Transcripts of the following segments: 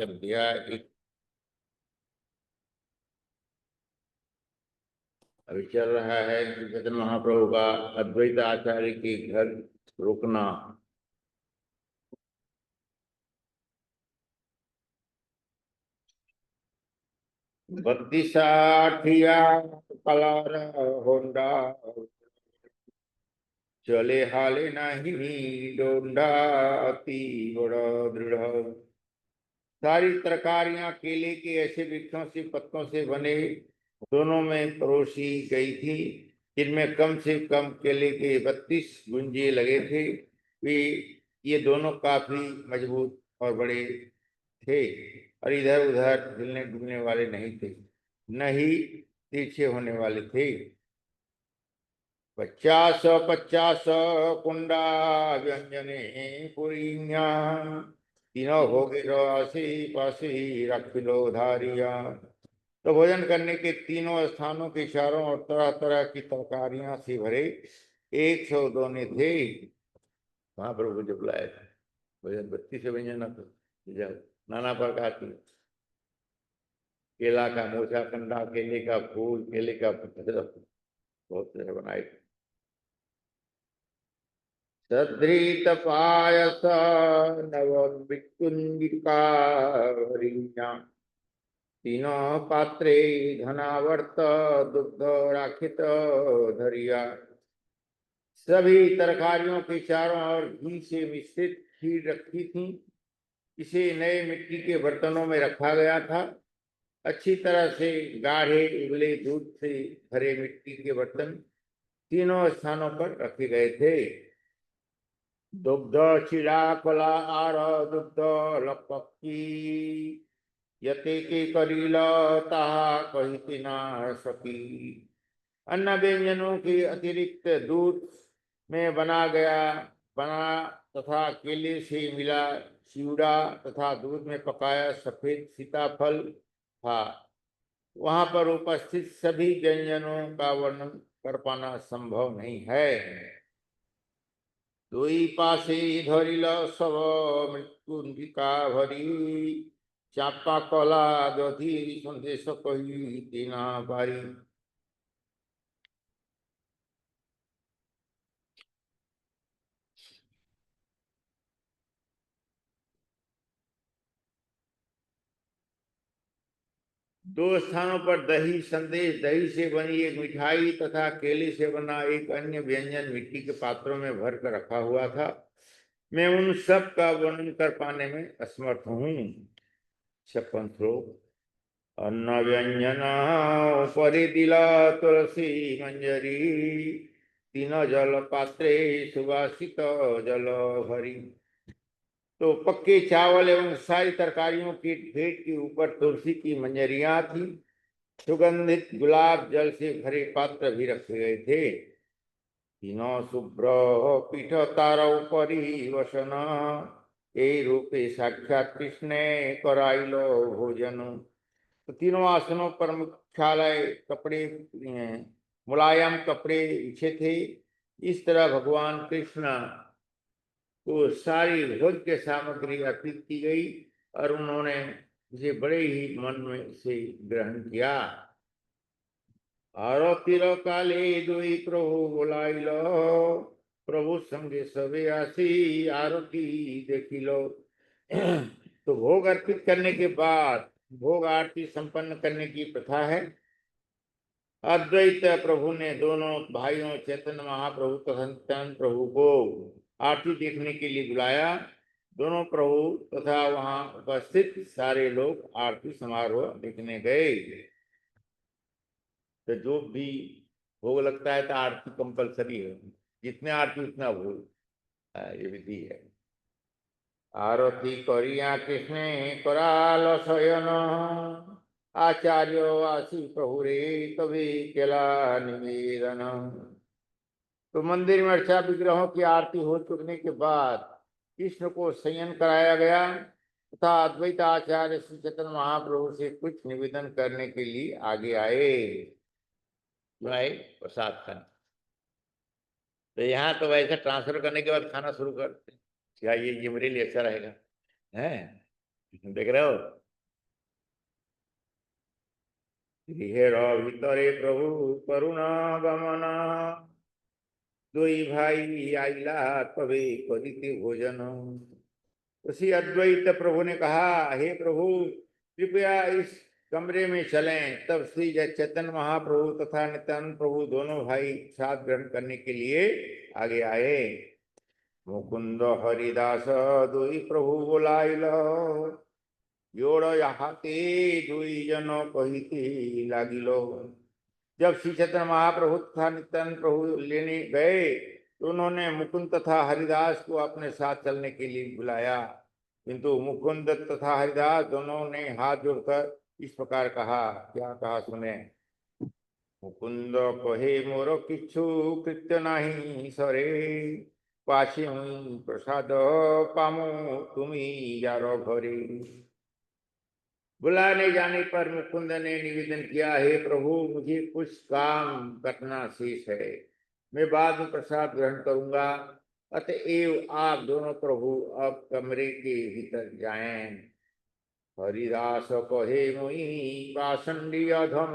कर दिया। एक अभी चल रहा है चैतन्य महाप्रभु का अद्वैत आचार्य के घर रुकना। बत्तीसाठिया कलार होंडा, चले हाले नहीं डोंडा, अति बड़ा दृढ़। सारी तरकारियां केले के ऐसे वृक्षों से पत्तों से बने दोनों में परोसी गई थी, जिनमें कम से कम केले के 32 गुंजे लगे थे। वे ये दोनों काफी मजबूत और बड़े थे और इधर उधर हिलने डुलने वाले नहीं थे, न ही तिरछे होने वाले थे। 50 कुंडा व्यंजने पुरिया, तीनों भोगे राशि पासी रख लो धारिया। तो भोजन करने के तीनों स्थानों के चारों और तरह तरह की तरकारियां से भरे 102 ने थे। महाप्रभु को जो बुलाया था भोजन 32 व्यंजन नाना प्रकार की, केला का मोचा कंडा, केले का फूल, केले का पत्थर, बहुत तरह बनाए थे। सधृत पायस नव विकुंजिका, तीनों पात्रे धनावर्त दुग्ध राखित धरिया। सभी तरकारियों के चारों ओर घी से मिश्रित खीर रखी थी। इसे नए मिट्टी के बर्तनों में रखा गया था। अच्छी तरह से गाढ़े उबले दूध से भरे मिट्टी के बर्तन तीनों स्थानों पर रखे गए थे। दुग्ध चिड़ा कला आर दुग्ध लपकी, यते के करील ताहा कही ना सकी। अन्य व्यंजनों के अतिरिक्त दूध में बना तथा केले से मिला चिवड़ा तथा दूध में पकाया सफेद सीताफल था। वहां पर उपस्थित सभी व्यंजनों का वर्णन कर पाना संभव नहीं है। दुई पासे धरिल सब मृत्युंजिका भरी, चापा कला दधी संदेश कही तीना पारी। दो स्थानों पर दही संदेश, दही से बनी एक मिठाई तथा केले से बना एक अन्य व्यंजन मिट्टी के पात्रों में भर कर रखा हुआ था। मैं उन सब का वर्णन कर पाने में असमर्थ हूँ। 56 श्लोक। अन्न व्यंजन परिदिला तुलसी मंजरी, तीन जल पात्रे सुवासित जल भरी। तो पक्के चावल एवं सारी तरकारियों की भेंट के ऊपर तुलसी की मंजरियां थी। सुगंधित गुलाब जल से भरे पात्र भी रखे गए थे। तीनों शुभ्र पीठ तारौ परिवसन, यही रूपे साक्षात कृष्ण कराइलो भोजन। तो तीनों आसनों पर मुख्यालय कपड़े, मुलायम कपड़े बिछे थे। इस तरह भगवान कृष्ण को सारी भोज्य सामग्री अर्पित की गई और उन्होंने इसे बड़े ही मन में से ग्रहण किया। आरतीर काले दुई प्रभु बोलाइल, प्रभु संगे सबे आसी आरती देखिलो। तो भोग अर्पित करने के बाद भोग आरती संपन्न करने की प्रथा है। अद्वैत प्रभु ने दोनों भाइयों चैतन्य महाप्रभु तथा नित्यानंद प्रभु को आरती देखने के लिए बुलाया। दोनों प्रभु तथा वहां उपस्थित सारे लोग आरती समारोह देखने गए। तो जो भी भोग लगता है तो आरती कंपलसरी है, जितने आरती उतना भोग, ये विधि है। आरती करिया कृष्ण कराल शयन, आचार्य आशी प्रभु रे कवि केला निवेदन। तो मंदिर में अर्चा विग्रहों की आरती हो चुकने के बाद कृष्ण को शयन कराया गया तथा अद्वैत आचार्य श्री चैतन्य महाप्रभु से कुछ निवेदन करने के लिए आगे आए। प्रसाद खाने। तो यहाँ तो वैसे ट्रांसफर करने के बाद खाना शुरू करते, क्या ये मेरे लिए अच्छा रहेगा है। देख रहे हो, गृहेर ভিতরে प्रभु करुणा गमना, दुई भाई आइला तबे करिते भोजन। उसी अद्वैत प्रभु ने कहा, हे प्रभु कृपया इस कमरे में चलें। तब श्री चैतन्य महाप्रभु तथा नित्यानंद प्रभु दोनों भाई प्रसाद ग्रहण करने के लिए आगे आए। मुकुंद हरिदास दुई प्रभु बोलाइल, जोड़ हाथे दुई जन कहिते लागिलो। जब श्री चैतन्य महाप्रभु तथा नित्यानंद प्रभु लेने गए तो उन्होंने मुकुंद तथा हरिदास को अपने साथ चलने के लिए बुलाया, किंतु मुकुंद तथा हरिदास दोनों ने हाथ जोड़कर इस प्रकार कहा। क्या कहा सुने। मुकुंद कहे मोर किछु कृत्य नहीं सरे, पाछे प्रसाद पामो तुमी यारो घरे। बुलाने जाने पर मुकुंद ने निवेदन किया, हे प्रभु मुझे कुछ काम करना शेष है, मैं बाद में प्रसाद ग्रहण करूंगा, अतएव आप दोनों प्रभु अब कमरे के भीतर जाएं। हरिदास कहे मोई पाषंडी अधम,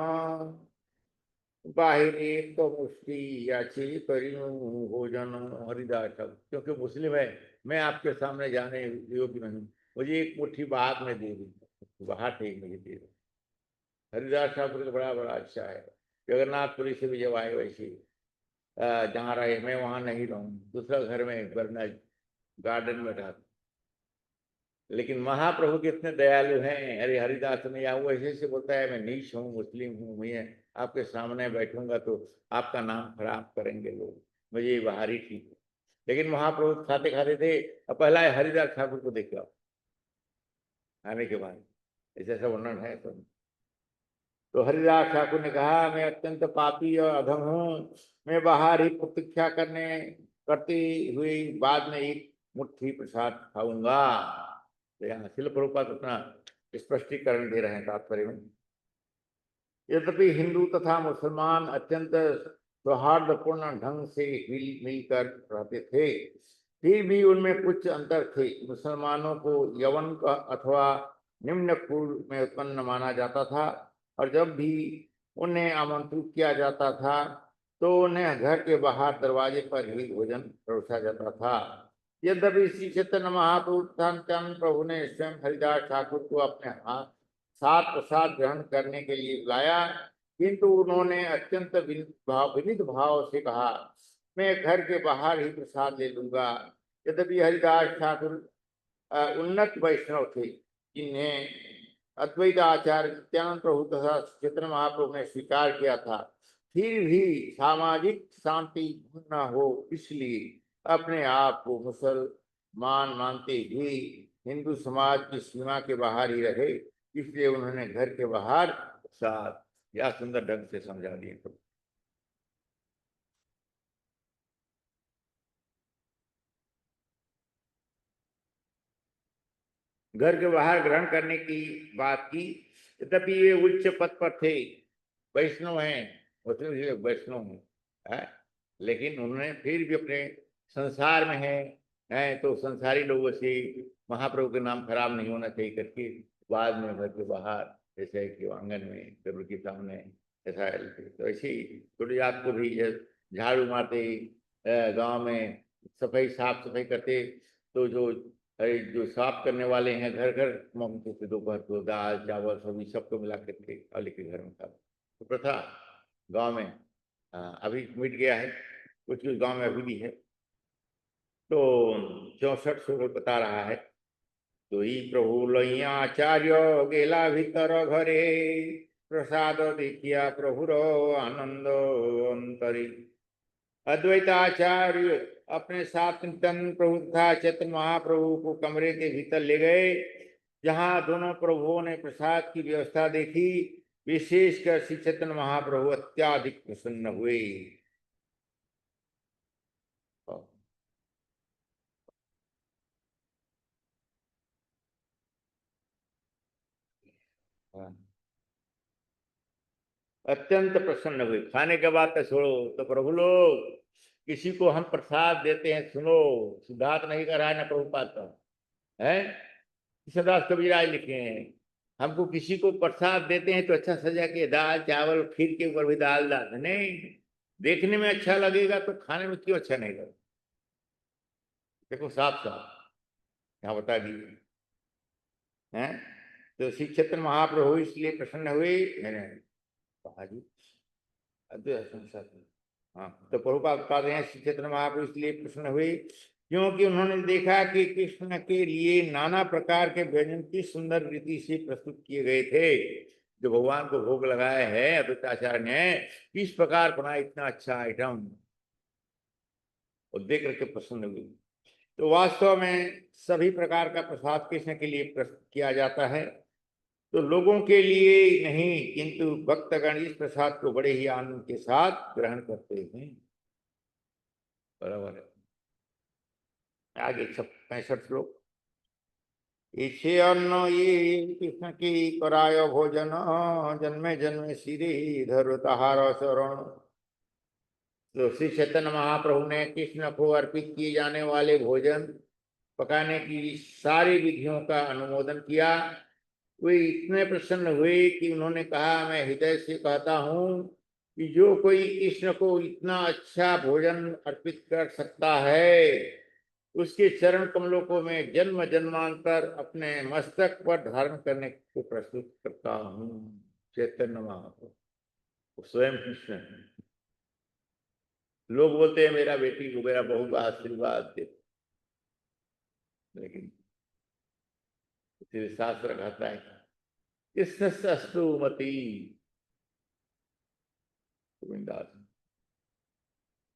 बाहिरे तो मुष्टि याची करियो भोजन। हरिदास क्योंकि मुस्लिम है, मैं आपके सामने जाने योग्य नहीं, मुझे एक मुट्ठी बाद में दे दी, बाहर ठीक मुझे दे दो। हरिदास ठाकुर तो बड़ा बड़ा अच्छा है। जगन्नाथपुरी से भी जब आए वैसे जहाँ रहे, मैं वहां नहीं रहूँ, दूसरा घर में वरना गार्डन में रहा। लेकिन महाप्रभु कितने दयालु हैं। अरे हरिदास ने या वो ऐसे से बोलता है, मैं नीच हूँ, मुस्लिम हूँ, मैं आपके सामने बैठूंगा तो आपका नाम खराब करेंगे लोग, मुझे बाहर ही ठीक है। लेकिन महाप्रभु खाते खाते थे। अब पहला है हरिदास ठाकुर को देखो आने के बाद, ऐसा वर्णन है तो हरिदास ठाकुर ने कहा, मैं अत्यंत पापी और अधम हूँ, मैं बाहर ही प्रतीक्षा करती हुई बाद में एक मुट्ठी प्रसाद खाऊंगा। तो यहाँ शिल प्रभुपाद अपना स्पष्टीकरण दे रहे हैं तात्पर्य में। यद्यपि हिंदू तथा मुसलमान अत्यंत सौहार्दपूर्ण ढंग से मिलकर रहते थे, फिर भी उनमें कुछ अंतर थे। मुसलमानों को यवन का अथवा निम्न कुल में उत्पन्न माना जाता था, और जब भी उन्हें आमंत्रित किया जाता था तो उन्हें घर के बाहर दरवाजे पर ही भोजन परोसा जाता था। यद्यपि श्री चैतन्य महाप्रभु नित्यानंद प्रभु ने स्वयं हरिदास ठाकुर को अपने हाथ साथ प्रसाद ग्रहण करने के लिए बुलाया, किंतु उन्होंने अत्यंत विनीत भाव से कहा, मैं घर के बाहर ही प्रसाद ले लूंगा। यद्यपि हरिदास ठाकुर उन्नत वैष्णव थे, जिन्हें अद्वैत आचार्य नित्यानंद प्रभु तथा चैतन्य महाप्रभु ने स्वीकार किया था, फिर भी सामाजिक शांति न हो इसलिए अपने आप को मुसलमान मानते भी हिंदू समाज की सीमा के बाहर ही रहे, इसलिए उन्होंने घर के बाहर साथ या सुंदर ढंग से समझा दिए। घर के बाहर ग्रहण करने की बात की। तभी ये उच्च पद पर थे, वैष्णव हैं, मुस्लिम वैष्णव हैं, लेकिन उन्होंने फिर भी अपने संसार में हैं तो संसारी लोगों से महाप्रभु के नाम खराब नहीं होना चाहिए करके बाद में घर के बाहर, जैसे कि आंगन में प्रभु के सामने ऐसा। तो ऐसे ही थोड़ी आपको भी झाड़ू मारते गांव में सफाई साफ सफाई करते, तो जो साफ करने वाले हैं घर घर मांगते थे, दोपहर को दाल चावल सब्जी सबको मिला करके वाले के घर में था। तो प्रथा गांव में अभी मिट गया है, कुछ कुछ गांव में अभी भी है। तो 64 बता रहा है, तो ही प्रभु लैया आचार्य गेला भीतर घरे, प्रसाद देखिया प्रभुर आनंद अंतरी। अद्वैताचार्य अपने साथ नित्यानंद प्रभु तथा चैतन्य महाप्रभु को कमरे के भीतर ले गए, जहां दोनों प्रभुओं ने प्रसाद की व्यवस्था देखी। विशेषकर श्री चैतन्य महाप्रभु अत्याधिक प्रसन्न हुए। अत्यंत प्रसन्न हुए। खाने के बाद तो छोड़ो, तो प्रभु लोग किसी को हम प्रसाद देते हैं, सुनो, सिद्धार्थ नहीं कर रहा है ना प्रभुपाद का है, ईश्वरदास कबीराज लिखे हैं, हमको किसी को प्रसाद देते हैं तो अच्छा सजा के दाल चावल खीर के ऊपर भी दाल डाल नहीं, देखने में अच्छा लगेगा तो खाने में क्यों अच्छा नहीं लगेगा। देखो साफ साफ यहाँ बता दिए हैं। तो श्री चैतन्य महाप्रभु इसलिए प्रसन्न हुए, मैंने कहा जी हाँ, तो प्रभुपाद कहते हैं श्री चैतन्य महाप्रभु इसलिए प्रसन्न हुए क्योंकि उन्होंने देखा कि कृष्ण के लिए नाना प्रकार के व्यंजन की सुंदर रीति से प्रस्तुत किए गए थे, जो भगवान को भोग लगाए हैं अद्वैताचार्य ने, किस प्रकार बना इतना अच्छा आइटम, और देख करके प्रसन्न हुए। तो वास्तव में सभी प्रकार का प्रसाद कृष्ण के लिए प्रस्तुत किया जाता है, तो लोगों के लिए नहीं किंतु भक्तगण इस प्रसाद को बड़े ही आनंद के साथ ग्रहण करते हैं। बराबर है। आगे 65 श्लोक। इच्छे अन्न ये कृष्ण की कराय भोजन, जन्मे जन्मे सिरे धरो तहार शरण। तो श्री चैतन्य महाप्रभु ने कृष्ण को अर्पित किए जाने वाले भोजन पकाने की सारी विधियों का अनुमोदन किया। वे इतने प्रसन्न हुए कि उन्होंने कहा, मैं हृदय से कहता हूँ कि जो कोई कृष्ण को इतना अच्छा भोजन अर्पित कर सकता है, उसके चरण कमलों को मैं जन्म जन्मांतर अपने मस्तक पर धारण करने को प्रस्तुत करता हूँ। चैतन्य महाप्रभु स्वयं कृष्ण है। लोग बोलते हैं मेरा बेटी को मेरा बहू का आशीर्वाद दे, लेकिन शास्त्र कहता है कृष्ण अस्तुमती। गोविंदास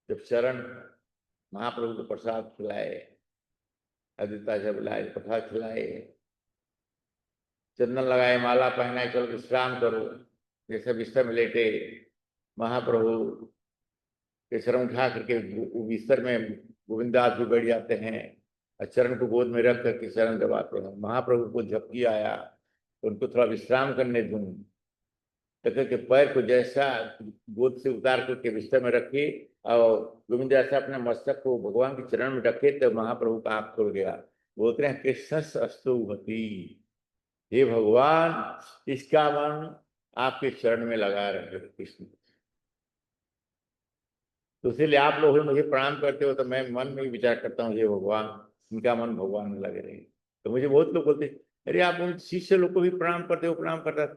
जब चरण महाप्रभु को प्रसाद खिलाए, अद्वैताचार्य बुलाए प्रसाद खिलाए, चंदन लगाए, माला पहनाए, चलो विश्राम करो, जैसे बिस्तर में लेटे महाप्रभु के चरण उठा करके बिस्तर में गोविंदास भी बैठ जाते हैं और चरण को गोद में रख करके चरण दबाते हैं। महाप्रभु को झपकी आया तो उनको थोड़ा विश्राम करने दूं, तक के पैर को जैसा गोद से उतार करके बिस्तर में रखे और गोविंद ऐसा अपने मस्तक को भगवान के चरण में रखे, तो महाप्रभु का आंख खुल गया। बोलते हैं कृष्ण अस्तुमती, हे भगवान इसका मन आपके चरण में लगा रहे कृष्ण। तो इसलिए आप लोग मुझे प्रणाम करते हो तो मैं मन में ही विचार करता हूँ, हे भगवान इनका मन भगवान में लगे रहे। तो मुझे बहुत लोग बोलते, अरे आप उन शिष्य लोग को भी प्रणाम करते हो, प्रणाम करता।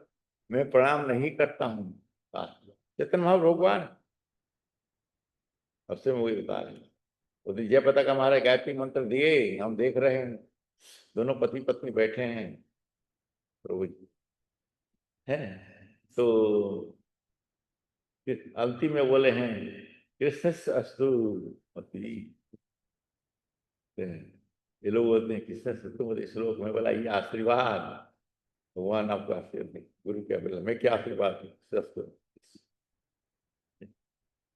मैं प्रणाम नहीं करता हूँ, चैतन्य महाप्रभु भगवान अब से मुझे बता रहे। तो जय पता का हमारा गायत्री मंत्र दिए, हम देख रहे हैं दोनों पति पत्नी बैठे हैं प्रभु जी है। तो अंतिम में बोले हैं कृष्ण अस्तु मती। ये लोग बोलते हैं कृष्ण अस्तु मती श्लोक में बोला ये आशीर्वाद भगवान आपको आशीर्वाद, गुरु क्या बोला, मैं क्या आशीर्वाद दूं।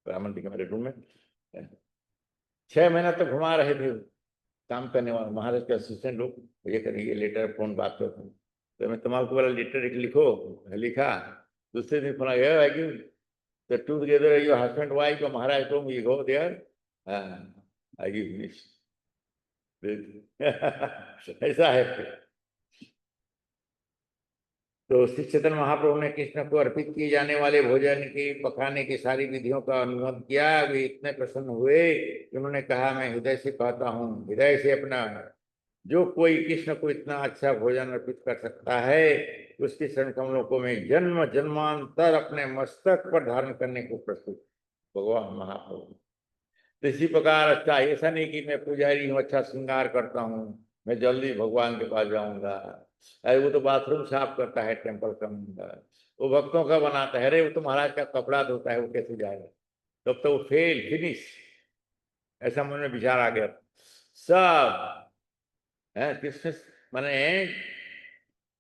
ब्राह्मण जी के मेरे रूम में 6 महीना तो घुमा रहे थे काम करने वाले महाराज के असिस्टेंट लोग, ये करेंगे लेटर फोन बात करते हैं। तो मैं तुम्हारे वाला लेटर लिखो, लिखा। दूसरे दिन फोन गया है कि the two together your husband wife or Maharaj told me you go there, I give finish। ऐसा है। तो श्री चैतन्य महाप्रभु ने कृष्ण को अर्पित किए जाने वाले भोजन की पकाने की सारी विधियों का अनुमोदन किया। वे इतने प्रसन्न हुए कि उन्होंने कहा, मैं हृदय से कहता हूँ, हृदय से अपना, जो कोई कृष्ण को इतना अच्छा भोजन अर्पित कर सकता है, उसके चरण कमलों को मैं जन्म जन्मांतर अपने मस्तक पर धारण करने को प्रस्तुत। भगवान महाप्रभु तो इसी प्रकार अच्छा, ऐसा नहीं कि मैं पुजारी हूँ अच्छा श्रृंगार करता हूँ मैं जल्दी भगवान के पास जाऊंगा, अरे वो तो बाथरूम साफ करता है टेम्पल का मंदिर, वो भक्तों का बनाता है, अरे वो तो महाराज का कपड़ा धोता है, वो कैसे जाएगा। तब तो वो फेल फिनिश, ऐसा मन में विचार आ गया। सब है कृष्ण माने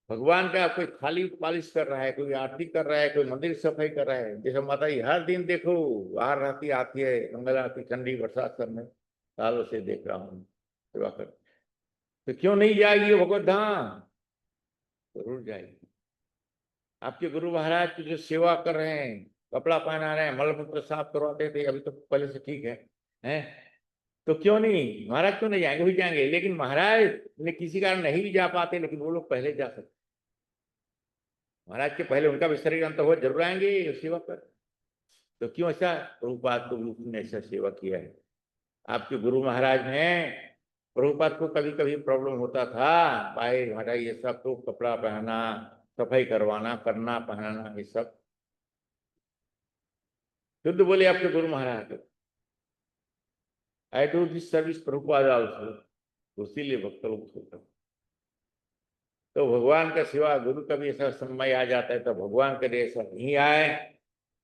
भगवान का कोई थाली पालिश कर रहा है, कोई आरती कर रहा है, कोई मंदिर सफाई कर रहा है। जैसे माता जी हर दिन देखो बाहर रहती आती है मंगल आरती ठंडी बरसात करने, सालों से देख रहा हूँ सेवा कर। तो क्यों नहीं जाएगी वो भगवत धाम, जरूर जाएगी। आपके गुरु महाराज की जो सेवा कर रहे हैं, कपड़ा पहना रहे हैं, मल मूत्र साफ करवाते थे, अभी तो पहले से ठीक है हैं? तो क्यों नहीं महाराज, क्यों नहीं जाएंगे, भी जाएंगे, लेकिन महाराज ने किसी कारण नहीं भी जा पाते, लेकिन वो लोग पहले जा सकते। महाराज के पहले उनका भी शरीर अंत हो, जरूर आएंगे सेवा पर। तो क्यों ऐसा, प्रभुपाद को ने ऐसा सेवा किया है। आपके गुरु महाराज ने, प्रभुपाद को कभी कभी प्रॉब्लम होता था, भाई हटाई ये सब, तो कपड़ा पहनना, सफाई करवाना, करना, पहनाना, ये सब शुद्ध बोले आपके गुरु महाराज। I do this service Prabhupada also, इसीलिए भक्त लोग सोचते। तो भगवान का सिवा गुरु का भी ऐसा समय आ जाता है, तो भगवान करे ऐसा नहीं आए।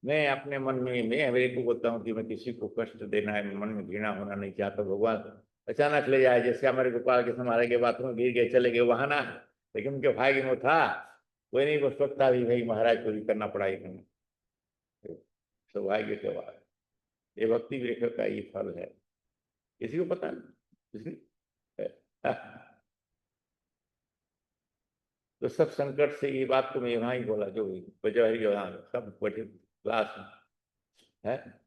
मैं अपने मन में, मैं मेरे को बोलता हूँ कि मैं किसी को कष्ट देना है, मन में घृणा होना नहीं चाहता। भगवान अचानक ले जाए, जैसे हमारे गोपाल के हमारे के बाथरूम गिर गए, चले गए वहां ना, लेकिन उनके भाग्य में था, कोई नहीं बस सोचता भी भाई महाराज को भी करना पड़ाई करना। सौभाग्य के बाद ये भक्ति वृक्ष का ये फल है, किसी को पता नहीं। तो सब संकट से, ये बात तो मैं यहाँ ही बोला, जो बजहरी यहाँ सब बैठे क्लास में है,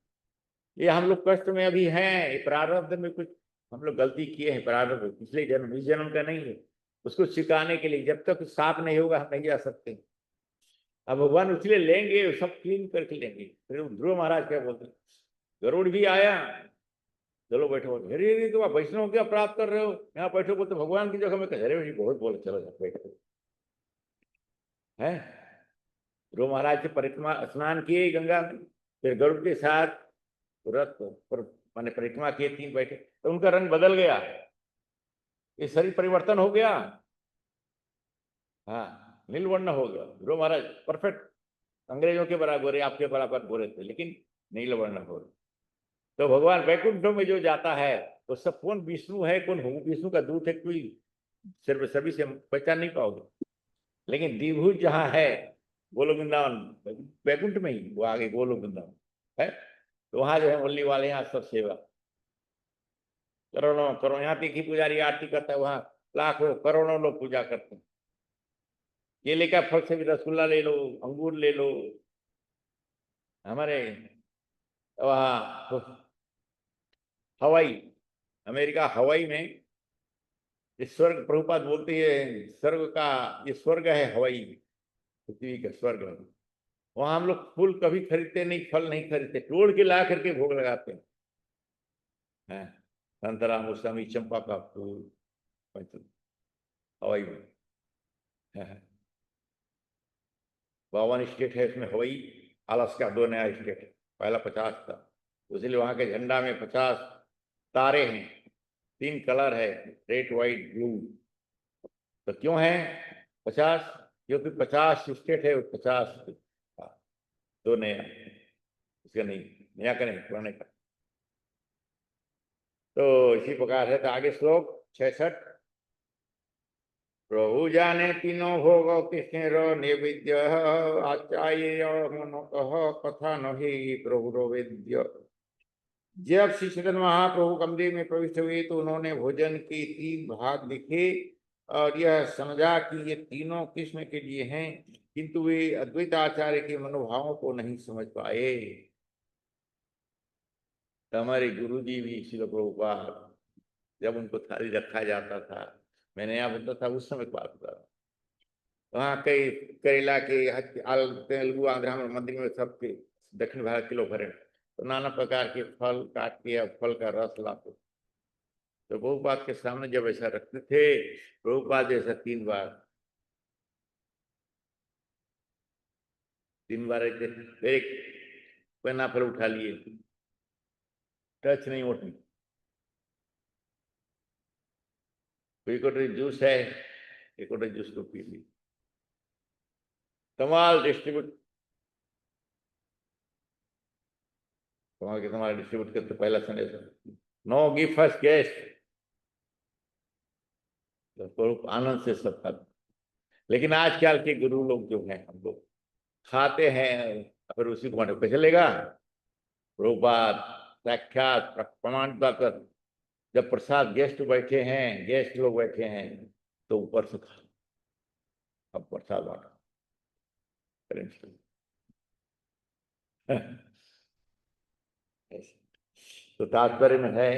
ये हम लोग कष्ट में अभी हैं, ये प्रारब्ध में कुछ हम लोग गलती किए हैं, प्रारब्ध पिछले जन्म, इस जन्म का नहीं है। उसको सिखाने के लिए जब तक साफ नहीं होगा हम नहीं जा सकते। अब भगवान उसलिए लेंगे, सब क्लीन करके लेंगे। फिर ध्रुव महाराज क्या बोलते, गरुड़ भी आया, चलो बैठो, अरे अरे तो आप वैष्णव क्या प्राप्त कर रहे हो, यहाँ बैठो, बोलते भगवान की जगह में, अरे बहुत बोले, चलो बैठो है। ध्रुव महाराज से परिक्रमा स्नान किए गंगा में, फिर गरुड़ के साथ रथ पर माने परिक्रमा किए, 3 बैठे, तो उनका रंग बदल गया, ये शरीर परिवर्तन हो गया। हाँ, नीलवर्ण हो गया। ध्रुव महाराज परफेक्ट, अंग्रेजों के बराबर, आपके बराबर गोरे थे, लेकिन नीलवर्ण हो गए। तो भगवान वैकुंठ में जो जाता है, तो सब कौन विष्णु है, कौन विष्णु का दूत है, कोई सिर्फ सभी से पहचान नहीं पाओगे। लेकिन द्विभुज जहाँ है, गोलोक वृंदावन, वैकुंठ में ही, वो आगे गोलोक वृंदावन है, तो वहां जो है मुरली वाले यहाँ सब सेवा, करोड़ों करोड़, यहाँ पे की पुजारी आरती करता है, वहां लाखों करोड़ों लोग पूजा करते हैं। केले का फल से भी रसगुल्ला ले लो, अंगूर ले लो। हमारे वहाँ तो हवाई, अमेरिका हवाई में, ये स्वर्ग प्रभुपाद बोलते हैं, स्वर्ग का ये स्वर्ग है हवाई, पृथ्वी का स्वर्ग है। वहां हम लोग फूल कभी खरीदते नहीं, फल नहीं खरीदते, तोड़ के ला करके भोग लगाते हैं। संतरा, मौसमी, चंपा का फूल हवाई में है। 52 स्टेट है इसमें, हवाई, अलास्का 2 नया स्टेट है, पहला 50 था, इसलिए वहां के झंडा में 50 तारे हैं, 3 कलर है, रेड व्हाइट ब्लू। तो क्यों है 50, क्योंकि 50 स्टेट है, 50 2 नया, इसका नहीं, नया का नहीं, पुराने का। तो इसी प्रकार है। तो आगे श्लोक 66, प्रभु जाने तीनों भोग कृष्ण नैवेद्य, आचार्य मनोतः कथा नहीं प्रभु वेद्य। जब श्री चैतन्य महाप्रभु कमरे में प्रविष्ट हुए, तो उन्होंने भोजन के 3 भाग लिखे और यह समझा कि ये तीनों कृष्ण के लिए हैं, किंतु वे अद्वैत आचार्य के मनोभावों को नहीं समझ पाए। तो हमारे गुरु जी भी श्रील प्रभुपाद, जब उनको थाली रखा जाता था, मैंने यहाँ बोलता था, उस समय की बात होता था, वहाँ कई करेला के, तेलुगु आंध्रा में मंदिर में सबके दक्षिण भारत किलो भरे, तो नाना प्रकार के फल काट के या फल का रस लाते, तो प्रभुपाद के सामने जब ऐसा रखते थे, प्रभुपाद ऐसा 3 बार एक पन्ना फल उठा लिए, टच नहीं उठनी, कोई कोटरी जूस है, एक कोटरी जूस को पी ली, कमाल डिस्ट्रीब्यूट, कमाल के तुम्हारा डिस्ट्रीब्यूट करते पहला संदेश, नो गिव फर्स्ट गेस्ट, तो आनंद से सब खाते। लेकिन आजकल के गुरु लोग जो हैं, हम लोग खाते हैं, फिर उसी को पे चलेगा। प्रभुपाद साक्षात प्रमाण कर, जब प्रसाद गेस्ट बैठे हैं, गेस्ट लोग बैठे हैं, तो ऊपर से खा, अब प्रसाद बांटा तो तात्पर्य में है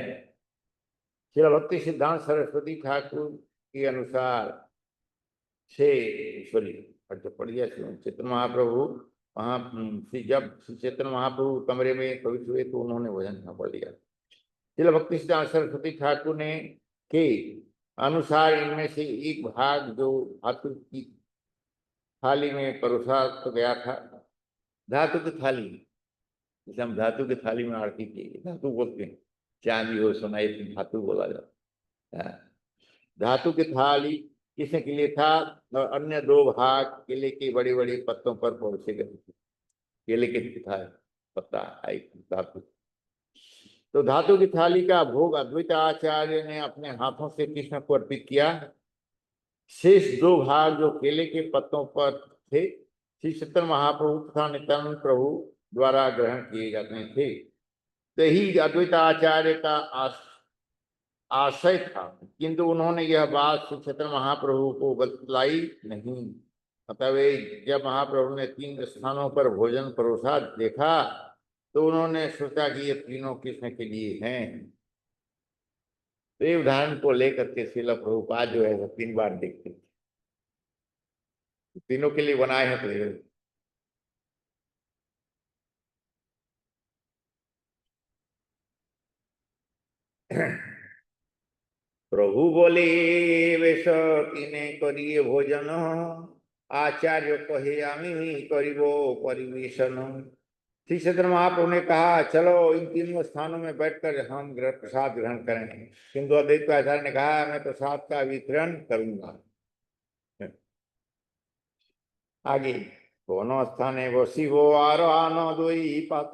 श्रील भक्ति सिद्धांत सरस्वती ठाकुर के अनुसार से सॉरी पढ़ दिया चैतन्य महाप्रभु वहाँ जब श्री चैतन्य महाप्रभु कमरे में प्रविष्ट हुए तो उन्होंने भोजन पढ़ दिया। श्रील भक्ति सिद्धांत सरस्वती ठाकुर ने के अनुसार इनमें से एक भाग जो धातु की थाली में परोसा तो गया था, धातु की थाली, जैसे हम धातु की थाली में आरती की धातु बोलते हैं, चांदी हो सोना ये धातु बोला जाता है। धातु की थाली किसने के लिए था, और अन्य दो भाग केले के बड़े बड़े पत्तों पर परोसे गए थे। केले के था पत्ता एक धातु, तो धातु की थाली का भोग अद्वैत आचार्य ने अपने हाथों से कृष्ण को अर्पित किया। शेष दो भाग जो केले के पत्तों पर थे श्री चैतन्य महाप्रभु तथा नित्यानंद प्रभु द्वारा ग्रहण किए जाते थे। तो ही अद्वैत आचार्य का आशय था, किंतु उन्होंने यह बात श्री चैतन्य महाप्रभु को बतलाई नहीं। मतलब जब महाप्रभु ने 3 स्थानों पर भोजन परोसा देखा तो उन्होंने सोचा कि ये तीनों कृष्ण के लिए हैं। तो ये उदाहरण को लेकर के श्रील प्रभुपाद जो है 3 बार देखते थे, तीनों के लिए बनाए हैं। तो प्रभु बोले वेश तीने करिए भोजन, आचार्य कहे आमी करिबो परिवेशन। श्री चैतन्य महाप्रभु ने कहा चलो इन तीनों स्थानों में बैठकर हम प्रसाद ग्रहण करेंगे, किंतु अद्वैत आचार्य ने कहा मैं प्रसाद का वितरण करूंगा। आगे कोनो स्थाने बसिबो आर आनो दोई पात,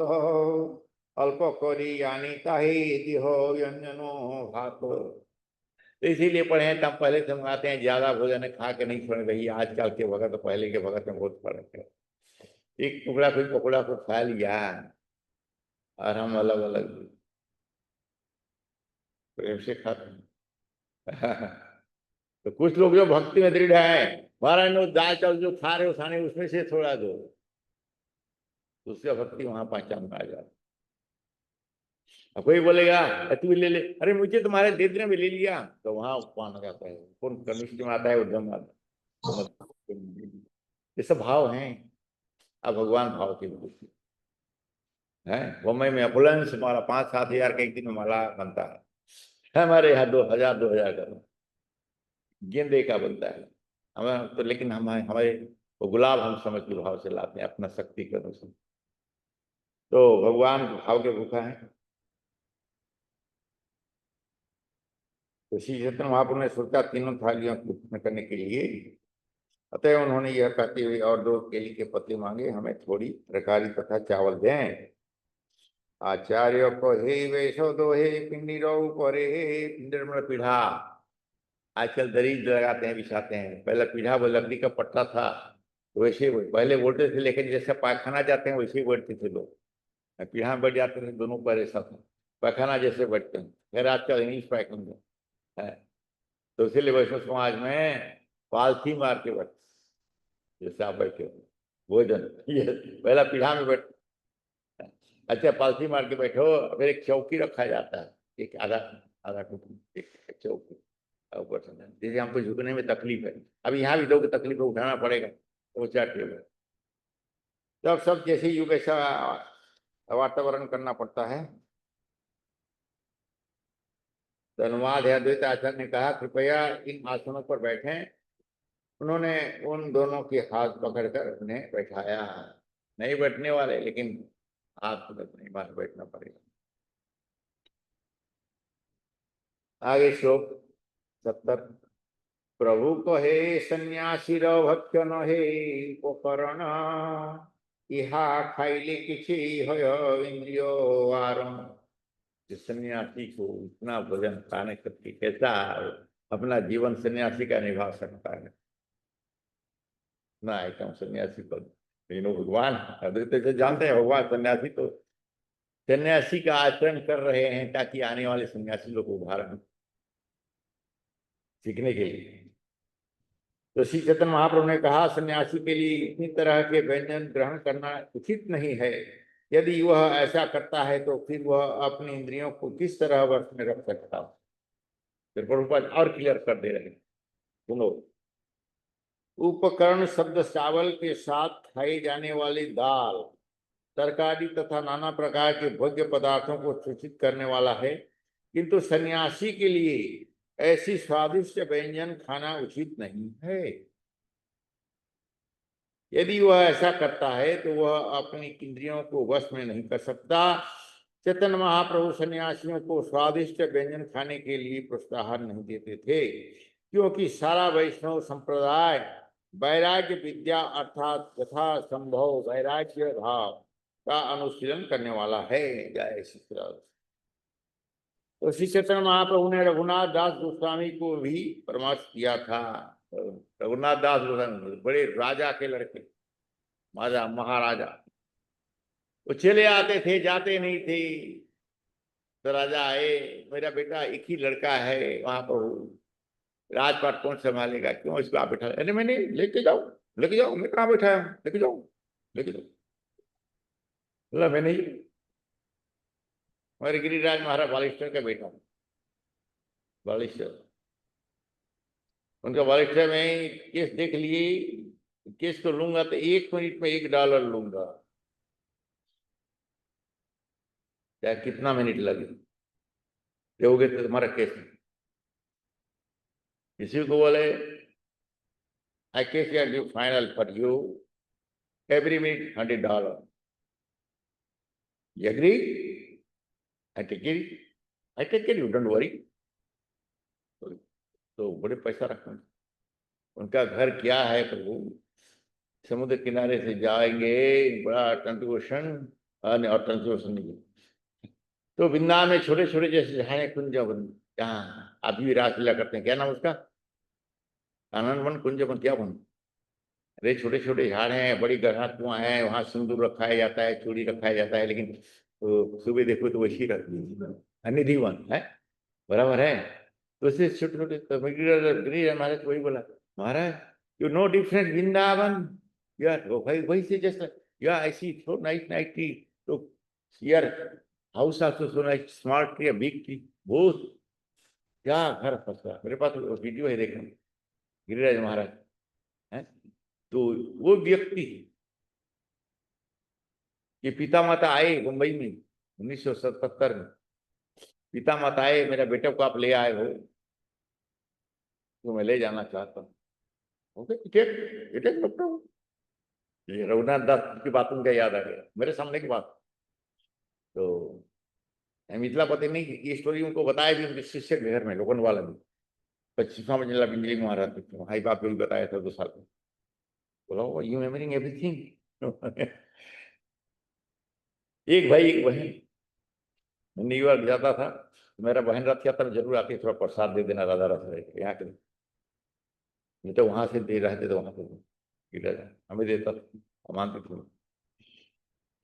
अल्प करी आनी ताहे दिहो व्यंजनो भात। तो इसीलिए पढ़े हैं तब पहले से मंगाते हैं, ज्यादा भोजन खा के नहीं छोड़ रही। आजकल के भगत तो पहले के भगत में बहुत फर्क है। एक टुकड़ा कोई पकौड़ा को खा लिया और हम अलग अलग प्रेम से खाते हैं। तो कुछ लोग जो भक्ति में दृढ़ है, महाराज नो दाल चावल जो खा रहे हो खाने उसमें से थोड़ा दो, तो उसका भक्ति वहां पहचान में आ जाती। अब कोई बोलेगा तू भी ले ले, अरे मुझे तुम्हारे दे देने में ले लिया, तो वहां उपमान जाता है। कौन कनिष्ठ में आता है उद्धम आता है। ये सब भाव हैं। अब भगवान भाव की भक्ति है। मुंबई में अपुलंस माला 5-7 हजार का एक दिन में माला बनता है, हमारे यहाँ 2,000 का गेंदे का बनता है। हमें तो लेकिन हमारे वो गुलाब हम समझ के भाव से लाते हैं अपना शक्ति के अनुसार। तो भगवान भाव के भूखा है। तो श्री चैतन्य महाप्रभु ने सोचा तीनों थालियों को पूर्ण करने के लिए, अतः उन्होंने यह कहते हुए और 2 केली के पत्ते मांगे, हमें थोड़ी तरकारी तथा चावल दें। आचार्य को हे वैसो दो हे पिंडी रो परे, पिंडर मतलब पीढ़ा, आजकल दरीज लगाते हैं बिछाते हैं। पहले पीढ़ा वो लकड़ी का पट्टा था, वैसे पहले बोलते थे, लेकिन जैसे पायखाना जाते हैं वैसे ही बैठते थे लोग। पीढ़ा में बैठ जाते थे, दोनों पर ऐसा था, पायखाना जैसे बैठते हैं। फिर आजकल इंग्लिश पायखाना है, तो इसीलिए वैष्णव समाज में पालथी मार के बैठते, जैसे आप बैठे हो भोजन, ये पहला पीढ़ा में बैठ। अच्छा पालथी मार के बैठो, फिर एक चौकी रखा जाता है, एक आधा आधा एक चौकी ऊपर से, जैसे हमको झुकने में तकलीफ है, अब यहाँ भी लोग तकलीफ है, उठाना पड़ेगा तो 4 टेबल। तो अब सब जैसे युग ऐसा वातावरण करना पड़ता है। धन्यवाद है। अद्वैत आचार्य ने कहा कृपया इन आसनों पर बैठें। उन्होंने उन दोनों के हाथ पकड़कर उन्हें बैठाया। नहीं बैठने वाले, लेकिन हाथ पकड़ नहीं, बाहर बैठना पड़ेगा। आगे श्लोक 70। प्रभु कहे सन्यासी भक्ष्य न हे उपकरण, इहा खाइले किसी होय इंद्रियो आरम। सन्यासी को इतना भोजन खाने करके कैसा अपना जीवन सन्यासी का निभा सकता है ना, एकदम सन्यासी पद। तीनों भगवान अद्वैत से जानते हैं, भगवान सन्यासी तो सन्यासी का आचरण कर रहे हैं ताकि आने वाले सन्यासी लोग उदाहरण सीखने के लिए। तो श्री चैतन्य महाप्रभु ने कहा सन्यासी के लिए इतनी तरह के व्यंजन ग्रहण करना उचित नहीं है। यदि वह ऐसा करता है तो फिर वह अपनी इंद्रियों को किस तरह वश में रख सकता है। फिर प्रभुपाद और क्लियर कर दे रहे हैं, सुनो। उपकरण शब्द चावल के साथ खाई जाने वाली दाल, तरकारी तथा नाना प्रकार के भोज्य पदार्थों को सूचित करने वाला है, किंतु सन्यासी के लिए ऐसी स्वादिष्ट व्यंजन खाना उचित नहीं है। यदि वह ऐसा करता है तो वह अपनी इंद्रियों को वश में नहीं कर सकता। चैतन्य महाप्रभु सन्यासियों को स्वादिष्ट व्यंजन खाने के लिए प्रोत्साहन नहीं देते थे, क्योंकि सारा वैष्णव संप्रदाय वैराग्य विद्या अर्थात यथा संभव वैराग्य भाव का अनुशीलन करने वाला है। जय श्री कृष्ण। तो श्री चैतन्य महाप्रभु ने रघुनाथ दास गोस्वामी को भी परामर्श किया था। रघुनाथ दास गोस्वामी बड़े राजा के लड़के, महाराजा, वो चले आते थे, जाते नहीं थे। तो राजा आए, मेरा बेटा एक ही लड़का है, वहां पर राजपाट कौन संभालेगा, क्यों इसको आप बैठा? अरे मैंने लेके जाओ, लेके जाओ, मैं कहाँ बैठाया हूँ, लेके जाओ, लेके जाओ। बोला मैं नहीं, हमारे गिरिराज महाराज बालिस्टर का बेटा, बालिस्टर, उनका बालिस्टर में केस देख लिए, केस को लूंगा तो 1 मिनट में $1 लूंगा, चाहे कितना मिनट लगे, दोगे तो तुम्हारा केस। किसी को बोले I case give final for you every minute $100, you agree? I take it, you don't worry। तो बड़े पैसा रखना, उनका घर क्या है प्रभु, समुद्र किनारे से जाएंगे, बड़ा ट्रांसपोर्टेशन और ट्रांसपोर्टेशन नहीं, तो वृंदावन में छोटे छोटे जैसे है कुंज, जहाँ अभी भी रासलीला करते हैं, क्या नाम उसका, आनंद वन, कुंज वन, क्या बन, अरे छोटे छोटे झाड़ हैं, बड़ी गहरा कुआं है, वहां सिंदूर रखाया जाता है, चूड़ी रखाया जाता है, लेकिन तो सुबह देखो तो वैसी रहती, निधि वन है, बराबर है। तो उससे छोटे छोटे, तो महाराज वही बोला, महाराज यू नो डिफरेंट वृंदावन, यार वही से जैसा, या ऐसी सो नाइस नाइट ट्री, तो यार house also so nice, small tree, big tree, बहुत क्या घर फंसा। मेरे पास वीडियो है, देखना, गिरिराज महाराज है। तो वो व्यक्ति के पिता माता आए मुंबई में 1977 में, पिता माता आए, मेरा बेटे को आप ले आए हो, तो मैं ले जाना चाहता हूँ। Okay, it is no problem. ये रघुनाथ दास की बात उनका याद आ गया, मेरे सामने की बात। तो मिथिलापति ने ये स्टोरी उनको बताया भी, उनके शिष्य के घर में, लोकन वाला भी 25वां मंजिला बिजली में महाराज, भाई बाप को भी बताया था 2 साल में। बोला यू मेमोरिंग एवरीथिंग। एक भाई एक बहन, मैं न्यूयॉर्क जाता था, मेरा बहन रथ यात्रा में जरूर आती, थोड़ा प्रसाद दे देना, राधा रथ रहे यहाँ के, नहीं तो वहां से दे रहे थे, तो वहां से हमें देता था, मानते थे।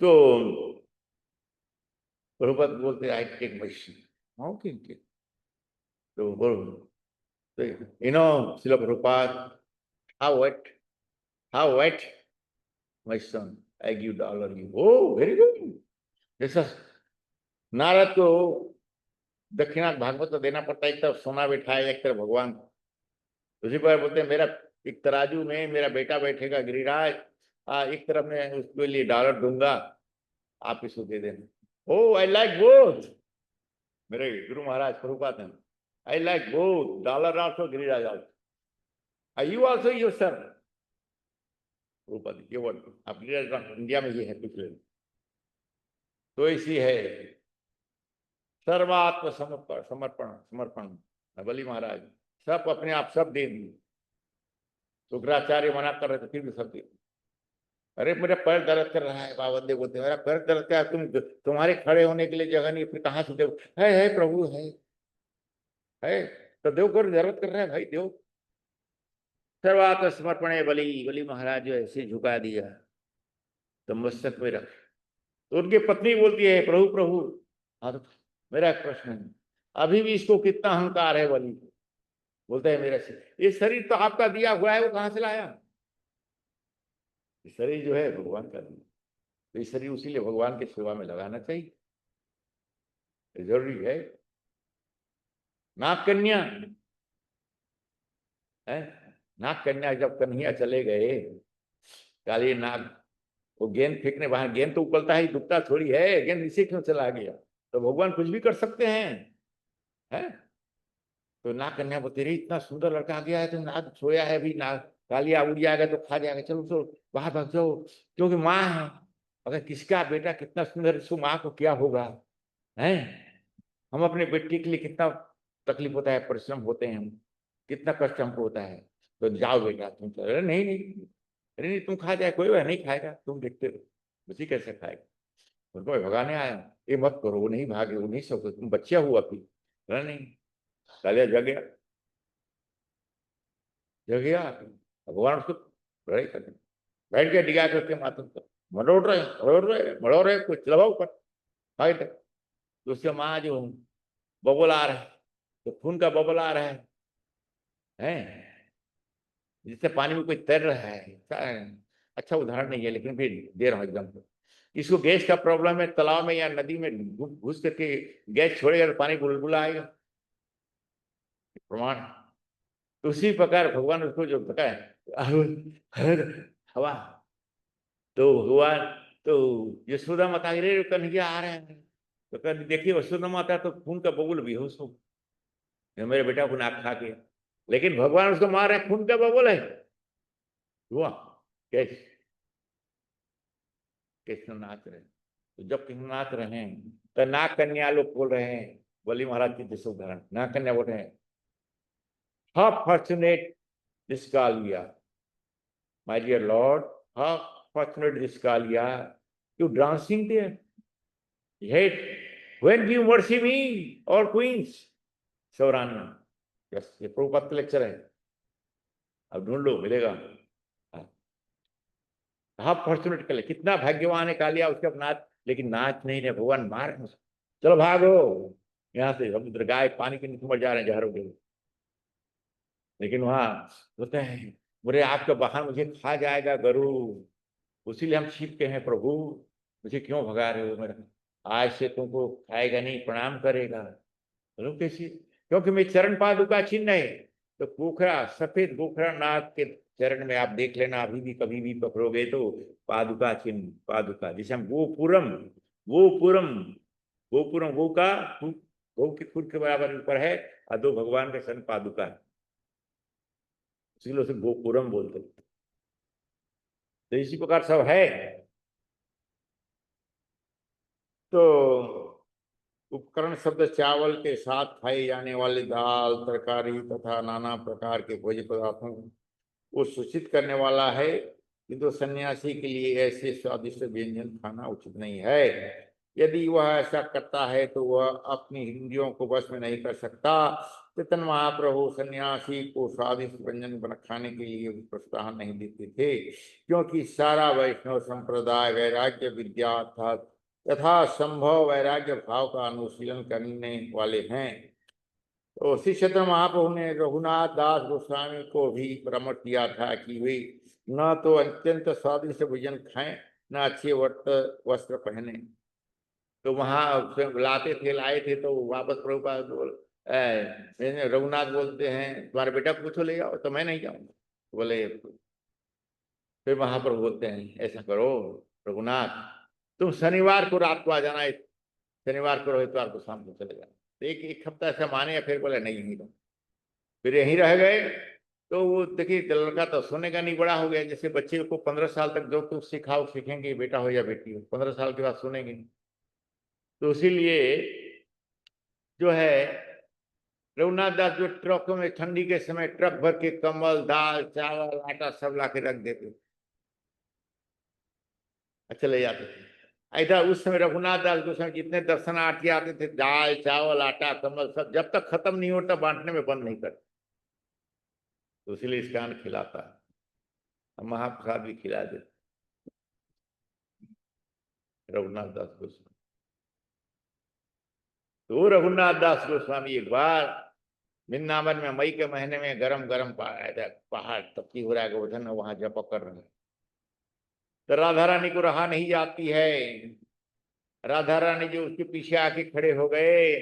तो प्रभुपद बोलते I take my seat, okay, तो बोल, तो you know Srila Prabhupada, how wait my son, I give $1 you, oh very good. जैसा नारद को दक्षिणा भागवत तो देना पड़ता है, एक तरफ सोना बिठाए, एक तरफ भगवान, उसी पर बोलते हैं मेरा एक तराजू में मेरा बेटा बैठेगा गिरिराज, एक तरफ में उसके लिए $1 दूंगा, आप इसको दे देना। ओ आई लाइक बोथ, मेरे गुरु महाराज प्रभुपाद हैं, I like both, $1 also, Giriraj also, you also your sir. Prabhupada ये वर्ड आप गिरिराज, इंडिया में ये है कुछ लेना, तो इसी है सर्वात्म समर्पण, समर्पण समर्पण, बलि महाराज सब अपने आप सब दे दिए। शुक्राचार्य मना कर रहे थे, फिर भी सब दे। अरे मेरा पैर दर्द कर रहा है, बाबंदे बोलते मेरा पैर दर्द क्या, तुम्हारे खड़े होने के लिए जगह नहीं, फिर कहाँ से देव है प्रभु है, तो देव कर दर्द कर रहा है भाई, देव। सर्वात्म समर्पण है, बलि बलि महाराज जो ऐसे झुका दिया, तो मस्तक में रख। तो उनकी पत्नी बोलती है प्रभु प्रभु, हाँ तो मेरा एक प्रश्न है, अभी भी इसको कितना अहंकार है बलि, बोलता है मेरा ये शरीर तो आपका दिया हुआ है, वो कहाँ से लाया, शरीर जो है भगवान का दिया, तो ये शरीर उसीलिए भगवान की सेवा में लगाना चाहिए, जरूरी है। नाग कन्या है। नाग कन्या जब कन्हैया चले गए, काली नाग, वो गेंद फेंकने, वहां गेंद तो उकलता ही दुखता थोड़ी है, गेंद नीचे क्यों चला गया? तो भगवान कुछ भी कर सकते हैं, है। तो नाग कन्या बोलती रही, इतना सुंदर लड़का आ गया है, तो नाग सोया है अभी, नाग कालिया उड़ जाएगा तो खा जाएगा, चलो चलो बाहर भाग जाओ, क्योंकि माँ है, अगर किसका बेटा कितना सुंदर, इसको माँ को क्या होगा, है। हम अपने बेटे के लिए कितना तकलीफ होता है, परिश्रम होते हैं हम, कितना कष्ट हमको होता है। तो जाओ बेटा तुम चलो। अरे नहीं नहीं, अरे नहीं तुम खा जाए, कोई वह नहीं खाएगा, तुम देखते रहो उसी कैसे खाएगा। उनको मैं भगाने आया, ये मत करो, वो नहीं भागे, वो नहीं सको, तुम बच्चा हुआ अभी। अरे नहीं, कालिया जग गया, जग गया। भगवान उसको लड़ाई करने बैठ गया, डिगा करके माथे पर, मरोड़ रहे कुछ लगाओ ऊपर, भाई तक। तो उसके माँ जो बबल आ रहा है, तो खून का बबल आ रहा है, जिससे पानी में कोई तैर रहा है। अच्छा उदाहरण नहीं है, लेकिन फिर दे रहा हूँ एकदम। इसको गैस का प्रॉब्लम है, तालाब में या नदी में घुस करके गैस छोड़ेगा तो पानी बुलबुला आएगा, प्रमाण। तो उसी प्रकार भगवान उसको जो बताया, हवा, तो भगवान, तो यशोदा माता रे कन्हैया आ रहे हैं, तो कल देखिए यशोदा माता तो खून का बबूल बेहोश हो, मेरे बेटा को नाक खा के, लेकिन भगवान उसको मार रहे हैं, खून का बबूल है। हुआ कैसे? कृष्ण नाच रहे, तो जब कृष्ण नाच रहे हैं तो नाग कन्या लोग बोल रहे हैं, बलि महाराज के जैसे उदाहरण, नाग कन्या बोल रहे हैं, how fortunate this Kaliya, my dear lord, how fortunate this Kaliya, you dancing there, yet when you mercy me or queens, सौरान्य। यस, ये प्रभुपाद का लेक्चर है, अब ढूंढ लो मिलेगा। हाँ फॉर्चुनेट कर ले, कितना भाग्यवान है कालिया, उसके अब नाच, लेकिन नाच नहीं रहे, भगवान मार, चलो भागो यहाँ से, समुद्र गाय पानी के नीचे मर जा रहे हैं जहर उठे। लेकिन वहां होता है, बोले आपका वाहन मुझे खा जाएगा गरुड़, उसीलिए हम छिपके हैं प्रभु, मुझे क्यों भगा रहे हो, मेरा आज से तुमको खाएगा नहीं, प्रणाम करेगा। बोलो कैसे? क्योंकि मैं चरण पादुका चिन्ह है, तो गोखरा, सफेद गोखरा नाग के चरण में आप देख लेना, अभी भी कभी भी पकड़ोगे तो पादुका चिन्ह, पादुका जिसे हम गोपुरम, गोपुरम, गोपुरम, गो का, गौ के खुद के बराबर ऊपर है, और दो भगवान के सन पादुका है, इसलिए उसे गोपुरम बोलते हैं। तो इसी प्रकार सब है। तो उपकरण शब्द चावल के साथ खाए जाने वाले दाल, तरकारी तथा नाना प्रकार के भोज्य पदार्थों को सूचित करने वाला है, किंतु सन्यासी के लिए ऐसे स्वादिष्ट व्यंजन खाना उचित नहीं है। यदि वह ऐसा करता है तो वह अपनी इंद्रियों को वश में नहीं कर सकता। चेतन महाप्रभु सन्यासी को स्वादिष्ट व्यंजन बना खाने के लिए प्रोत्साहन नहीं देते थे, क्योंकि सारा वैष्णव संप्रदाय वैराग्य विद्या अर्थात तथा संभव वैराग्य भाव का अनुशीलन करने वाले हैं। तो श्री चैतन्य महाप्रभु ने रघुनाथ दास गोस्वामी को भी परामर्श दिया था कि वे न तो अत्यंत स्वादिष्ट भोजन खाएं, न अच्छे वस्त्र पहने। तो वहां लाते थे, लाए थे, तो वापस प्रभुपाद रघुनाथ बोलते हैं तुम्हारे बेटा को पूछो ले जाओ, तो मैं नहीं जाऊंगा, बोले। फिर महाप्रभु बोलते हैं ऐसा करो रघुनाथ, तुम शनिवार को रात को आ जाना, शनिवार को, इतवार को शाम को चले जाना। तो एक एक हफ्ता ऐसा माने, या फिर बोले नहीं यहीं रहो, फिर यहीं रह गए। तो वो देखिए लड़का तो सोने का नहीं, बड़ा हो गया, जैसे बच्चे को 15 साल तक जो कुछ सिखाओ सीखेंगे, बेटा हो या बेटी हो, 15 साल के बाद सुनेंगे नहीं। तो इसीलिए जो है रघुनाथ दास जो ट्रकों में ठंडी के समय ट्रक भर के कंबल, दाल, चावल, आटा सब ला के रख देते, अच्छा ले जाते थे। इधर उस समय रघुनाथ दास गोस्वामी जितने दर्शनार्थी आते थे, दाल, चावल, आटा, कंबल सब जब तक खत्म नहीं होता बांटने में बंद नहीं करते। तो इसलिए इसका अन्न खिलाता है, हम महाप्रसाद भी खिला देते रघुनाथ दास गोस्वामी। तो रघुनाथ दास गोस्वामी एक बार वृंदावन में मई के महीने में गरम गरम पहाड़ तपती हो रहा है, गोवर्धन वहां जप कर रहे हैं। तो राधा रानी को रहा नहीं जाती है, राधा रानी जो उसके पीछे आके खड़े हो गए,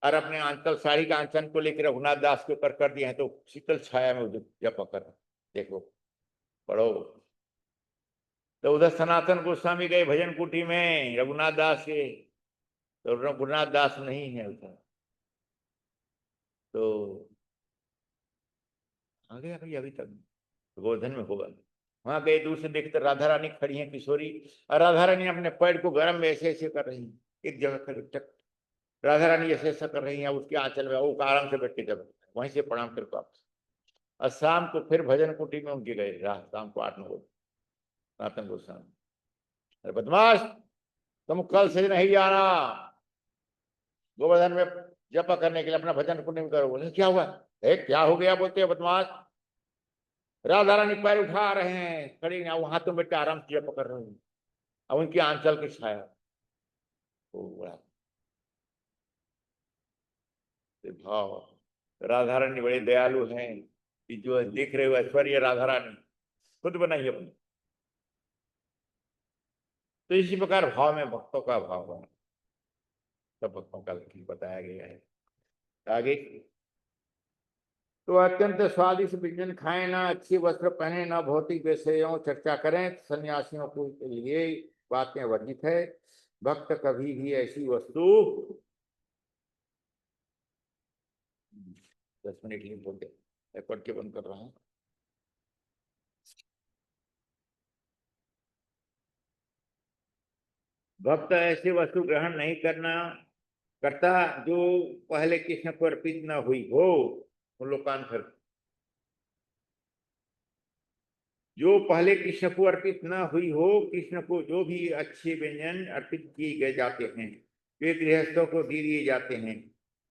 और अपने आंचल साड़ी का आंचल को लेकर रघुनाथ दास के ऊपर कर दिए हैं, तो शीतल छाया में जप कर देखो, पढ़ो। तो उधर सनातन गोस्वामी गए भजन कुटी में रघुनाथ दास के, तो रघुनाथ दास नहीं है उधर। तो आ गया भाई अभी तक गोवर्धन में होगा। वहां गए, दूर से देखते राधा रानी खड़ी हैं किशोरी, और राधा रानी अपने पैर को गर्म में ऐसे ऐसे कर रही हैं, एक जगह खड़ी टक, राधा रानी ऐसे ऐसा कर रही हैं, उसके आंचल में वो आराम से बैठ के जब वहीं से प्रणाम कर वापस। और शाम को फिर भजन कुटी में उनके गए, रात शाम को 8-9 बजे सनातन गोस्वामी, अरे बदमाश तुम कल से नहीं जाना गोवर्धन में जप करने के लिए, अपना भजन कुटी में करो। बोले क्या हुआ, क्या हो गया, बोलते हैं बदमाश, राधा रानी पैर उठा रहे हैं, खड़ी ना, वहां तुम बेटे आराम से जप कर रहे हो, अब उनकी आंचल की छाया। ओ बड़ा भाव, राधा रानी बड़े दयालु हैं कि जो देख रहे हो ऐश्वर्य राधा रानी खुद बनाई अपनी। तो इसी प्रकार भाव में भक्तों का भाव है, सब भक्तों का लक्षण बताया गया है। आगे, तो अत्यंत स्वादिष्ट व्यंजन खाएं, ना अच्छी वस्त्र पहने, ना भौतिक विषयों चर्चा करें, सन्यासियों को के लिए बातें वर्जित है। भक्त कभी भी ऐसी वस्तु 10 मिनट लिए बोलते, पढ़ के बंद कर रहा हूँ। भक्त ऐसी वस्तु ग्रहण नहीं करता जो पहले कृष्ण को अर्पित न हुई हो। लोकांतर, जो पहले कृष्ण को अर्पित न हुई हो, कृष्ण को जो भी अच्छे व्यंजन अर्पित किए गए जाते हैं, वे गृहस्थों को दे दिए जाते हैं,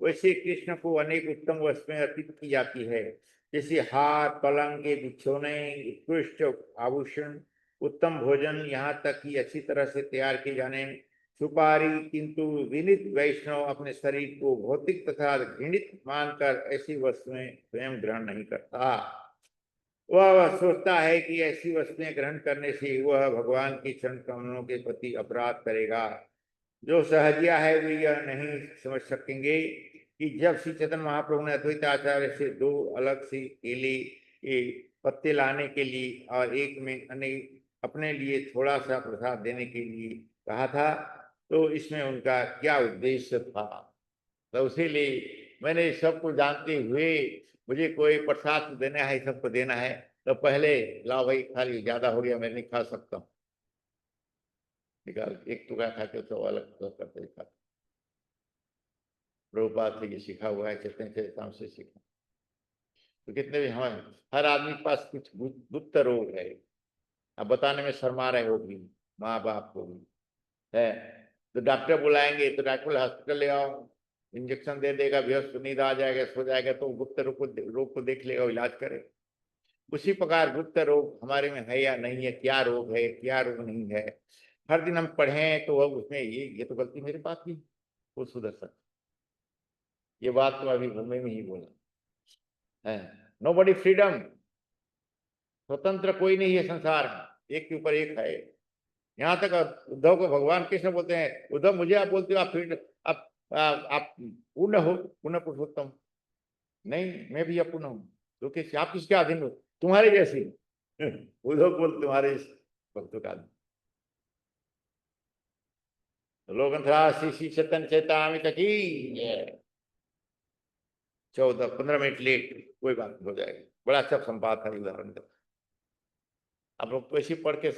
वैसे कृष्ण को अनेक उत्तम वस्तुएं अर्पित की जाती है, जैसे हार, पलंग के बिछौने, उत्कृष्ट आभूषण, उत्तम भोजन, यहाँ तक कि अच्छी तरह से तैयार किए जाने सुपारी। किंतु विनीत वैष्णव अपने शरीर को भौतिक तथा घृणित मानकर ऐसी वस्तुएं स्वयं ग्रहण नहीं करता। वह सोचता है कि ऐसी वस्तुएं ग्रहण करने से वह भगवान की चरण कमलों के प्रति अपराध करेगा। जो सहजिया है वे यह नहीं समझ सकेंगे कि जब श्री चैतन्य महाप्रभु ने अद्वैत आचार्य से 2 अलग सी केले के पत्ते लाने के लिए और एक में अपने लिए थोड़ा सा प्रसाद देने के लिए कहा था, तो इसमें उनका क्या उद्देश्य था। तो इसीलिए मैंने सबको जानते हुए, मुझे कोई प्रसाद देना है, सबको देना है, तो पहले लाओ भाई, खा ली, ज्यादा हो गया मैं नहीं खा सकता हूँ, निकाल एक टुकड़ा खा के तो अलग करते खाते। प्रभुपाद से ये सीखा हुआ है, चैतन्य चरितामृत से सीखा। तो कितने भी हमारे हर आदमी के पास कुछ गुप्त रोग है, अब बताने में शर्मा रहे हो भी, माँ बाप को भी है, तो डॉक्टर बुलाएंगे, तो डॉक्टर हॉस्पिटल ले आओ, इंजेक्शन दे देगा, बेहोश नींद आ जाएगा, सो जाएगा, तो गुप्त रोग को देख लेगा, इलाज करे। उसी प्रकार गुप्त रोग हमारे में है या नहीं है, क्या रोग है क्या रोग नहीं है, हर दिन हम पढ़ें तो वह उसमें ये तो गलती मेरे पास भी, वो सुधर सकता। ये बात तो अभी घूमे में ही बोला है। नो बडी फ्रीडम, स्वतंत्र कोई नहीं है संसार में, एक के ऊपर एक है। यहाँ तक उद्धव को भगवान कृष्ण बोलते हैं, उद्धव मुझे आप बोलते हो आप फ्रीडम, आप पूर्ण हो, पूर्ण पुरुषोत्तम, नहीं मैं भी अपूर्ण हूँ, तो आप किसके अधीन हो, तुम्हारे जैसे उद्धव बोल तुम्हारे भक्तों का। लोग श्री चैतन्य चैतामित की 14-15 मिनट लेट, कोई बात नहीं, हो जाएगा, बड़ा अच्छा संवाद था, उदाहरण। आप लोग तो ऐसे पढ़ के